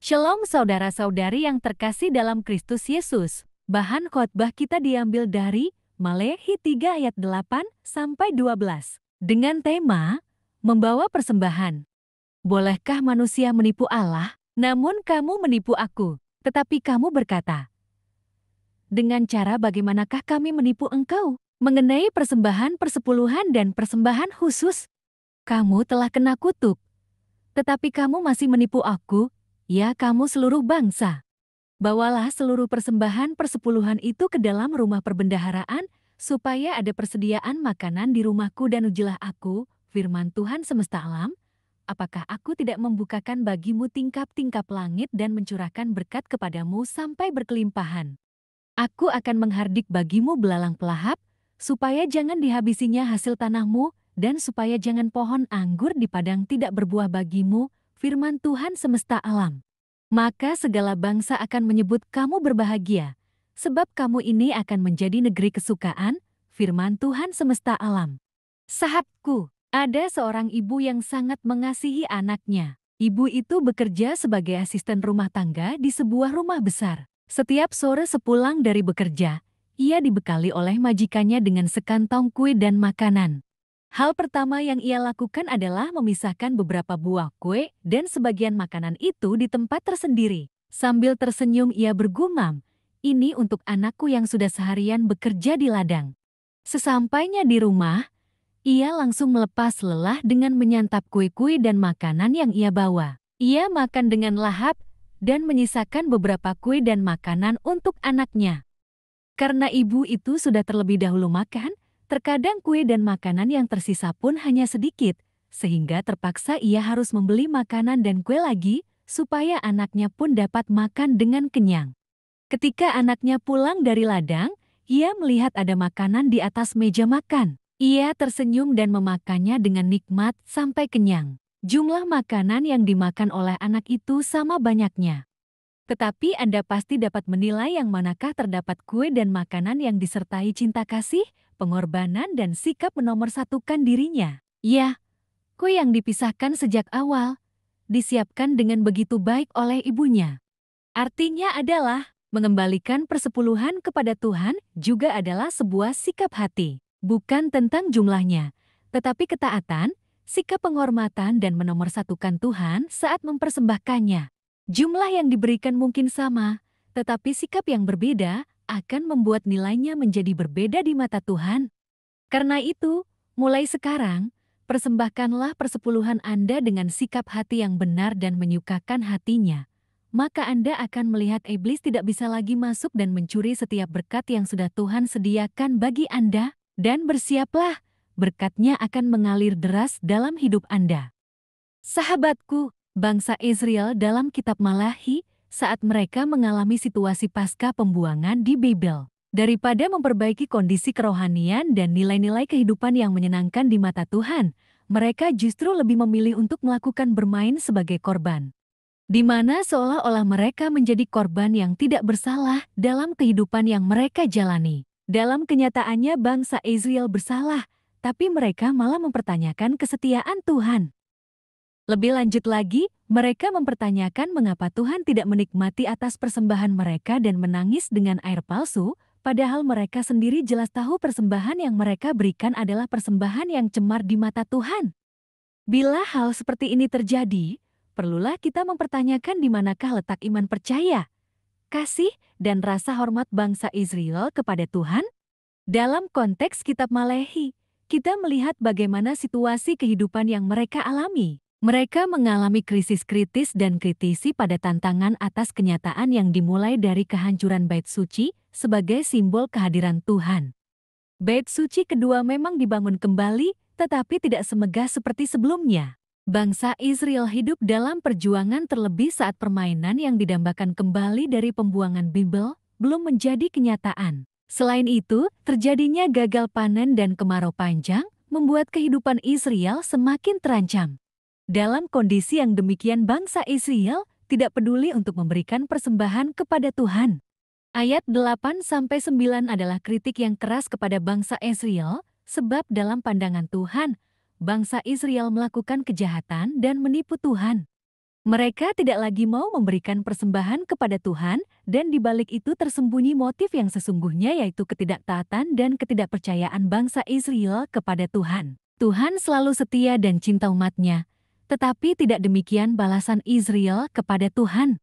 Shalom saudara-saudari yang terkasih dalam Kristus Yesus. Bahan khotbah kita diambil dari Maleakhi 3 ayat 8-12 dengan tema membawa persembahan. Bolehkah manusia menipu Allah? Namun kamu menipu aku. Tetapi kamu berkata, dengan cara bagaimanakah kami menipu engkau? Mengenai persembahan persepuluhan dan persembahan khusus. Kamu telah kena kutuk. Tetapi kamu masih menipu aku, ya kamu seluruh bangsa. Bawalah seluruh persembahan persepuluhan itu ke dalam rumah perbendaharaan, supaya ada persediaan makanan di rumahku dan ujilah aku, firman Tuhan semesta alam, apakah aku tidak membukakan bagimu tingkap-tingkap langit dan mencurahkan berkat kepadamu sampai berkelimpahan. Aku akan menghardik bagimu belalang pelahap, supaya jangan dihabisinya hasil tanahmu, dan supaya jangan pohon anggur di padang tidak berbuah bagimu, firman Tuhan semesta alam. Maka segala bangsa akan menyebut kamu berbahagia, sebab kamu ini akan menjadi negeri kesukaan, firman Tuhan semesta alam. Sahabatku, ada seorang ibu yang sangat mengasihi anaknya. Ibu itu bekerja sebagai asisten rumah tangga di sebuah rumah besar. Setiap sore sepulang dari bekerja, ia dibekali oleh majikannya dengan sekantong kue dan makanan. Hal pertama yang ia lakukan adalah memisahkan beberapa buah kue dan sebagian makanan itu di tempat tersendiri. Sambil tersenyum ia bergumam, "Ini untuk anakku yang sudah seharian bekerja di ladang." Sesampainya di rumah, ia langsung melepas lelah dengan menyantap kue-kue dan makanan yang ia bawa. Ia makan dengan lahap dan menyisakan beberapa kue dan makanan untuk anaknya. Karena ibu itu sudah terlebih dahulu makan, terkadang kue dan makanan yang tersisa pun hanya sedikit, sehingga terpaksa ia harus membeli makanan dan kue lagi, supaya anaknya pun dapat makan dengan kenyang. Ketika anaknya pulang dari ladang, ia melihat ada makanan di atas meja makan. Ia tersenyum dan memakannya dengan nikmat sampai kenyang. Jumlah makanan yang dimakan oleh anak itu sama banyaknya. Tetapi Anda pasti dapat menilai yang manakah terdapat kue dan makanan yang disertai cinta kasih, pengorbanan dan sikap menomorsatukan dirinya. Ya, kue yang dipisahkan sejak awal, disiapkan dengan begitu baik oleh ibunya. Artinya adalah, mengembalikan persepuluhan kepada Tuhan juga adalah sebuah sikap hati. Bukan tentang jumlahnya, tetapi ketaatan, sikap penghormatan dan menomorsatukan Tuhan saat mempersembahkannya. Jumlah yang diberikan mungkin sama, tetapi sikap yang berbeda akan membuat nilainya menjadi berbeda di mata Tuhan. Karena itu, mulai sekarang, persembahkanlah persepuluhan Anda dengan sikap hati yang benar dan menyukakan hatinya. Maka Anda akan melihat iblis tidak bisa lagi masuk dan mencuri setiap berkat yang sudah Tuhan sediakan bagi Anda, dan bersiaplah, berkatnya akan mengalir deras dalam hidup Anda. Sahabatku, bangsa Israel dalam kitab Maleakhi, saat mereka mengalami situasi pasca pembuangan di Babel, daripada memperbaiki kondisi kerohanian dan nilai-nilai kehidupan yang menyenangkan di mata Tuhan, mereka justru lebih memilih untuk melakukan bermain sebagai korban. Di mana seolah-olah mereka menjadi korban yang tidak bersalah dalam kehidupan yang mereka jalani. Dalam kenyataannya bangsa Israel bersalah, tapi mereka malah mempertanyakan kesetiaan Tuhan. Lebih lanjut lagi, mereka mempertanyakan mengapa Tuhan tidak menikmati atas persembahan mereka dan menangis dengan air palsu, padahal mereka sendiri jelas tahu persembahan yang mereka berikan adalah persembahan yang cemar di mata Tuhan. Bila hal seperti ini terjadi, perlulah kita mempertanyakan di manakah letak iman percaya, kasih, dan rasa hormat bangsa Israel kepada Tuhan? Dalam konteks kitab Maleakhi, kita melihat bagaimana situasi kehidupan yang mereka alami. Mereka mengalami krisis kritis dan kritisi pada tantangan atas kenyataan yang dimulai dari kehancuran Bait Suci sebagai simbol kehadiran Tuhan. Bait Suci kedua memang dibangun kembali, tetapi tidak semegah seperti sebelumnya. Bangsa Israel hidup dalam perjuangan terlebih saat permainan yang didambakan kembali dari pembuangan Babel belum menjadi kenyataan. Selain itu, terjadinya gagal panen dan kemarau panjang membuat kehidupan Israel semakin terancam. Dalam kondisi yang demikian bangsa Israel tidak peduli untuk memberikan persembahan kepada Tuhan. Ayat 8-9 adalah kritik yang keras kepada bangsa Israel, sebab dalam pandangan Tuhan, bangsa Israel melakukan kejahatan dan menipu Tuhan. Mereka tidak lagi mau memberikan persembahan kepada Tuhan, dan di balik itu tersembunyi motif yang sesungguhnya, yaitu ketidaktaatan dan ketidakpercayaan bangsa Israel kepada Tuhan. Tuhan selalu setia dan cinta umatnya, tetapi tidak demikian balasan Israel kepada Tuhan.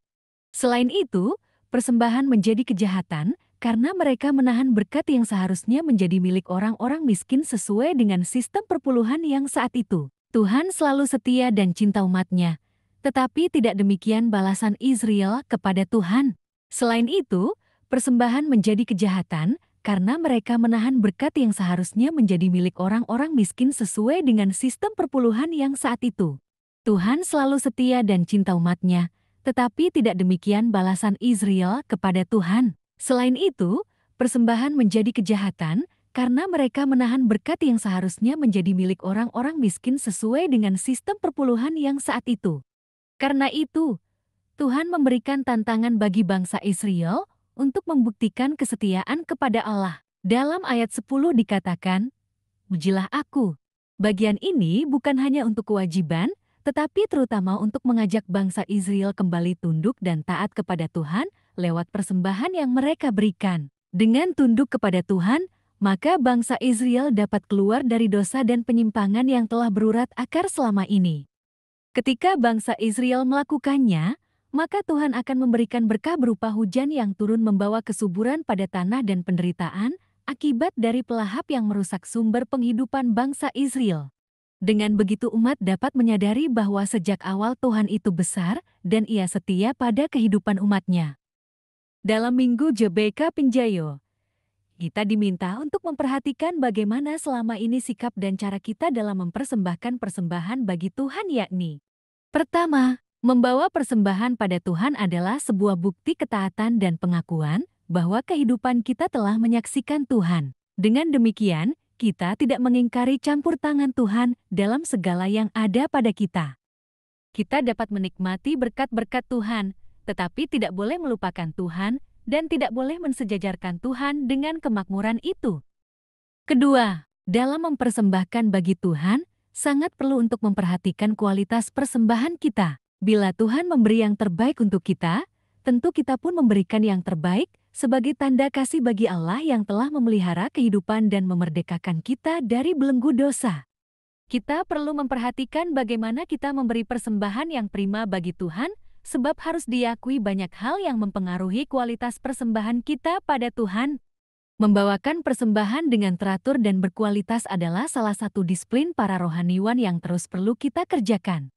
Selain itu, persembahan menjadi kejahatan karena mereka menahan berkat yang seharusnya menjadi milik orang-orang miskin sesuai dengan sistem perpuluhan yang saat itu. Tuhan selalu setia dan cinta umatnya, tetapi tidak demikian balasan Israel kepada Tuhan. Selain itu, persembahan menjadi kejahatan karena mereka menahan berkat yang seharusnya menjadi milik orang-orang miskin sesuai dengan sistem perpuluhan yang saat itu. Tuhan selalu setia dan cinta umatnya, tetapi tidak demikian balasan Israel kepada Tuhan. Selain itu, persembahan menjadi kejahatan karena mereka menahan berkat yang seharusnya menjadi milik orang-orang miskin sesuai dengan sistem perpuluhan yang saat itu. Karena itu, Tuhan memberikan tantangan bagi bangsa Israel untuk membuktikan kesetiaan kepada Allah. Dalam ayat 10 dikatakan, "Pujilah aku." Bagian ini bukan hanya untuk kewajiban, tetapi terutama untuk mengajak bangsa Israel kembali tunduk dan taat kepada Tuhan lewat persembahan yang mereka berikan. Dengan tunduk kepada Tuhan, maka bangsa Israel dapat keluar dari dosa dan penyimpangan yang telah berurat akar selama ini. Ketika bangsa Israel melakukannya, maka Tuhan akan memberikan berkah berupa hujan yang turun membawa kesuburan pada tanah dan penderitaan akibat dari pelahap yang merusak sumber penghidupan bangsa Israel. Dengan begitu umat dapat menyadari bahwa sejak awal Tuhan itu besar dan Ia setia pada kehidupan umatnya. Dalam Minggu JBK Pinjayo, kita diminta untuk memperhatikan bagaimana selama ini sikap dan cara kita dalam mempersembahkan persembahan bagi Tuhan, yakni: pertama, membawa persembahan pada Tuhan adalah sebuah bukti ketaatan dan pengakuan bahwa kehidupan kita telah menyaksikan Tuhan. Dengan demikian, kita tidak mengingkari campur tangan Tuhan dalam segala yang ada pada kita. Kita dapat menikmati berkat-berkat Tuhan, tetapi tidak boleh melupakan Tuhan dan tidak boleh mensejajarkan Tuhan dengan kemakmuran itu. Kedua, dalam mempersembahkan bagi Tuhan, sangat perlu untuk memperhatikan kualitas persembahan kita. Bila Tuhan memberi yang terbaik untuk kita, tentu kita pun memberikan yang terbaik sebagai tanda kasih bagi Allah yang telah memelihara kehidupan dan memerdekakan kita dari belenggu dosa. Kita perlu memperhatikan bagaimana kita memberi persembahan yang prima bagi Tuhan, sebab harus diakui banyak hal yang mempengaruhi kualitas persembahan kita pada Tuhan. Membawakan persembahan dengan teratur dan berkualitas adalah salah satu disiplin para rohaniwan yang terus perlu kita kerjakan.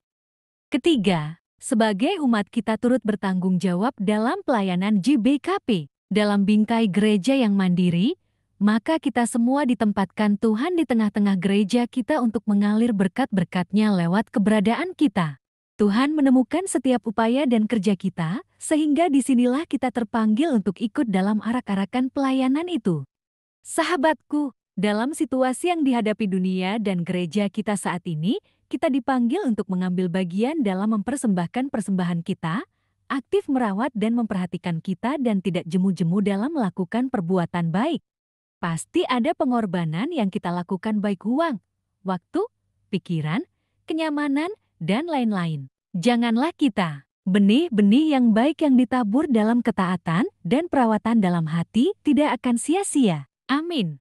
Ketiga, sebagai umat kita turut bertanggung jawab dalam pelayanan JBKP. Dalam bingkai gereja yang mandiri, maka kita semua ditempatkan Tuhan di tengah-tengah gereja kita untuk mengalir berkat-berkat-Nya lewat keberadaan kita. Tuhan menemukan setiap upaya dan kerja kita, sehingga disinilah kita terpanggil untuk ikut dalam arak-arakan pelayanan itu. Sahabatku, dalam situasi yang dihadapi dunia dan gereja kita saat ini, kita dipanggil untuk mengambil bagian dalam mempersembahkan persembahan kita, aktif merawat dan memperhatikan kita dan tidak jemu-jemu dalam melakukan perbuatan baik. Pasti ada pengorbanan yang kita lakukan baik uang, waktu, pikiran, kenyamanan, dan lain-lain. Janganlah kita, benih-benih yang baik yang ditabur dalam ketaatan dan perawatan dalam hati tidak akan sia-sia. Amin.